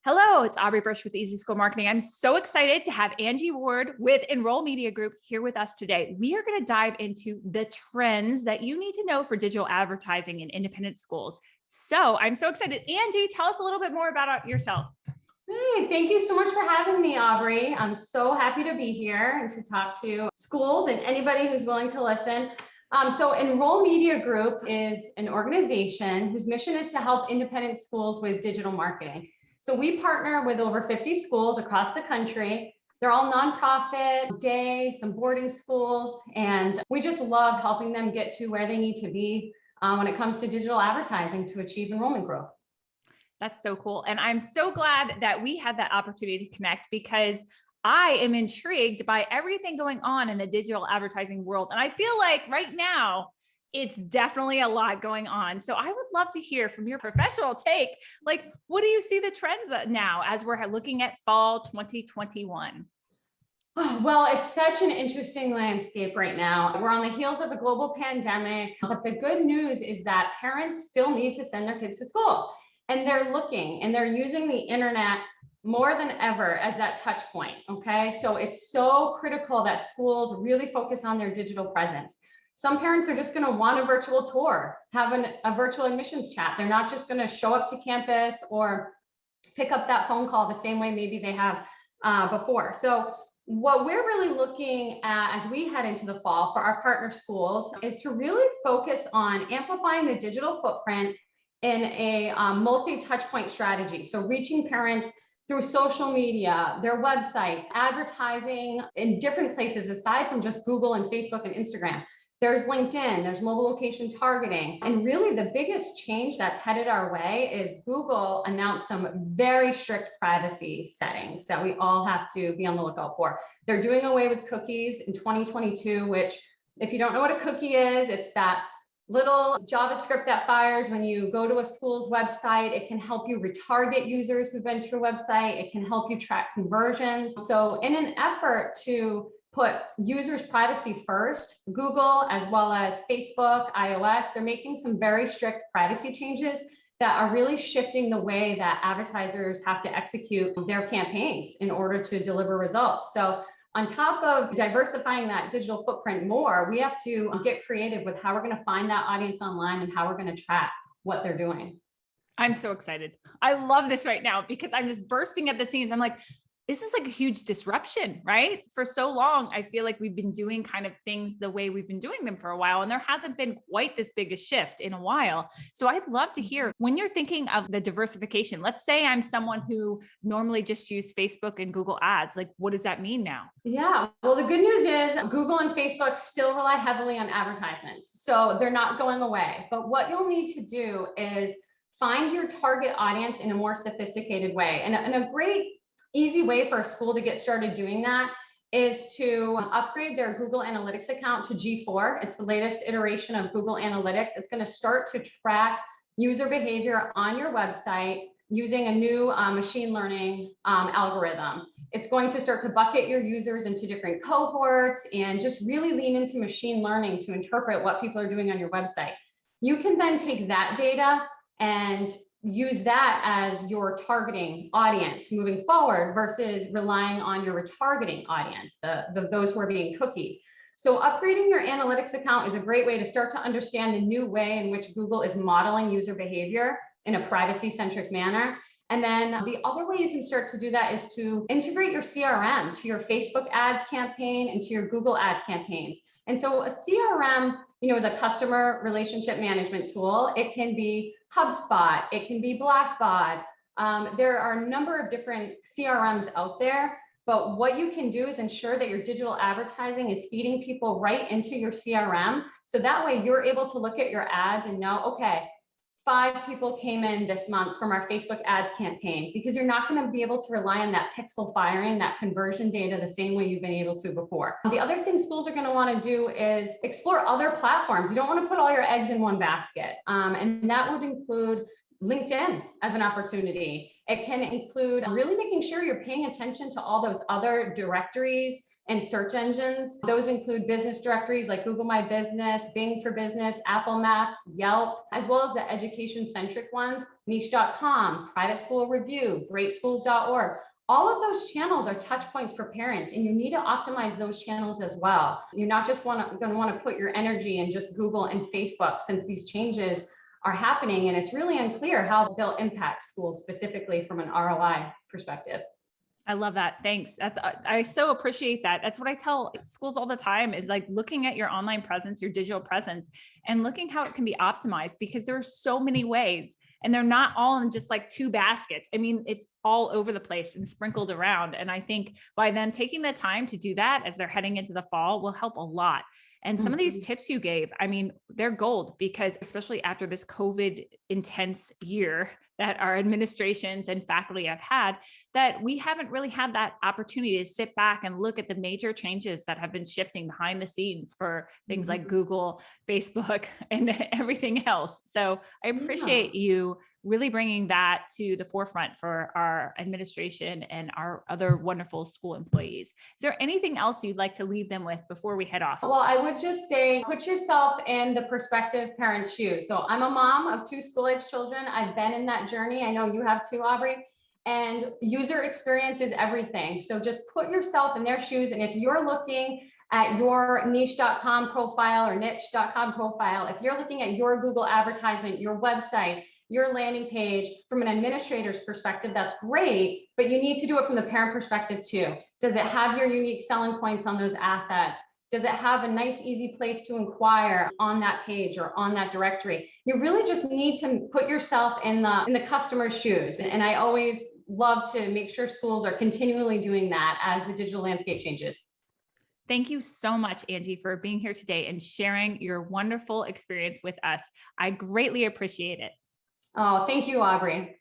Hello, it's Aubrey Bursch with Easy School Marketing. I'm so excited to have Angie Ward with Enroll Media Group here with us today. We are going to dive into the trends that you need to know for digital advertising in independent schools. So I'm so excited. Angie, tell us a little bit more about yourself. Hey, thank you so much for having me, Aubrey. I'm so happy to be here and to talk to schools and anybody who's willing to listen. So Enroll Media Group is an organization whose mission is to help independent schools with digital marketing. So we partner with over 50 schools across the country. They're all nonprofit, day, some boarding schools, and we just love helping them get to where they need to be when it comes to digital advertising to achieve enrollment growth. That's so cool. And I'm so glad that we had that opportunity to connect because I am intrigued by everything going on in the digital advertising world. And I feel like right now, it's definitely a lot going on. So I would love to hear from your professional take, like, what do you see the trends now as we're looking at fall 2021? Well, it's such an interesting landscape right now. We're on the heels of a global pandemic, but the good news is that parents still need to send their kids to school. And they're looking and they're using the internet more than ever as that touch point. Okay. So it's so critical that schools really focus on their digital presence. Some parents are just going to want a virtual tour, have a virtual admissions chat. They're not just going to show up to campus or pick up that phone call the same way maybe they have before. So what we're really looking at as we head into the fall for our partner schools is to really focus on amplifying the digital footprint in a multi-touchpoint strategy. So reaching parents through social media, their website, advertising in different places aside from just Google and Facebook and Instagram. There's LinkedIn, there's mobile location targeting. And really the biggest change that's headed our way is Google announced some very strict privacy settings that we all have to be on the lookout for. They're doing away with cookies in 2022, which if you don't know what a cookie is, it's that little JavaScript that fires when you go to a school's website. It can help you retarget users who've been to your website. It can help you track conversions. So in an effort to put users' privacy first, Google, as well as Facebook, iOS, they're making some very strict privacy changes that are really shifting the way that advertisers have to execute their campaigns in order to deliver results. So on top of diversifying that digital footprint more, we have to get creative with how we're going to find that audience online and how we're going to track what they're doing. I'm so excited. I love this right now because I'm just bursting at the seams. I'm like, this is like a huge disruption, right? For so long, I feel like we've been doing kind of things the way we've been doing them for a while, and there hasn't been quite this big a shift in a while. So I'd love to hear when you're thinking of the diversification. Let's say I'm someone who normally just used Facebook and Google ads. Like, what does that mean now? Yeah, well, the good news is Google and Facebook still rely heavily on advertisements, so they're not going away. But what you'll need to do is find your target audience in a more sophisticated way. And a great easy way for a school to get started doing that is to upgrade their Google Analytics account to G4. It's the latest iteration of Google Analytics. It's going to start to track user behavior on your website using a new machine learning algorithm. It's going to start to bucket your users into different cohorts and just really lean into machine learning to interpret what people are doing on your website. You can then take that data and use that as your targeting audience moving forward versus relying on your retargeting audience, those who are being cookied. So upgrading your analytics account is a great way to start to understand the new way in which Google is modeling user behavior in a privacy-centric manner. And then the other way you can start to do that is to integrate your CRM to your Facebook ads campaign and to your Google ads campaigns. And so a CRM, is a customer relationship management tool. It can be HubSpot, it can be Blackbaud. There are a number of different CRMs out there, but what you can do is ensure that your digital advertising is feeding people right into your CRM. So that way you're able to look at your ads and know, okay, 5 people came in this month from our Facebook ads campaign, because you're not going to be able to rely on that pixel firing, that conversion data the same way you've been able to before. The other thing schools are going to want to do is explore other platforms. You don't want to put all your eggs in one basket. And that would include LinkedIn as an opportunity. It can include really making sure you're paying attention to all those other directories and search engines. Those include business directories like Google My Business, Bing for Business, Apple Maps, Yelp, as well as the education-centric ones, niche.com, Private School Review, greatschools.org. All of those channels are touch points for parents, and you need to optimize those channels as well. You're not just going to want to put your energy in just Google and Facebook, since these changes are happening and it's really unclear how they'll impact schools specifically from an ROI perspective. I love that. Thanks. I so appreciate that. That's what I tell schools all the time, is like looking at your online presence, your digital presence, and looking how it can be optimized, because there are so many ways and they're not all in just like two baskets. I mean, it's all over the place and sprinkled around. And I think by them taking the time to do that as they're heading into the fall will help a lot. And some of these tips you gave, I mean, they're gold, because especially after this COVID intense year that our administrations and faculty have had, that we haven't really had that opportunity to sit back and look at the major changes that have been shifting behind the scenes for things like Google, Facebook, and everything else. So I appreciate you really bringing that to the forefront for our administration and our other wonderful school employees. Is there anything else you'd like to leave them with before we head off? Well, I would just say, put yourself in the prospective parent's shoes. So I'm a mom of 2 school-age children. I've been in that journey. I know you have too, Aubrey. And user experience is everything. So just put yourself in their shoes. And if you're looking at your niche.com profile or niche.com profile, if you're looking at your Google advertisement, your website, your landing page from an administrator's perspective, that's great, but you need to do it from the parent perspective too. Does it have your unique selling points on those assets? Does it have a nice, easy place to inquire on that page or on that directory? You really just need to put yourself in the customer's shoes. And I always love to make sure schools are continually doing that as the digital landscape changes. Thank you so much, Angie, for being here today and sharing your wonderful experience with us. I greatly appreciate it. Oh, thank you, Aubrey.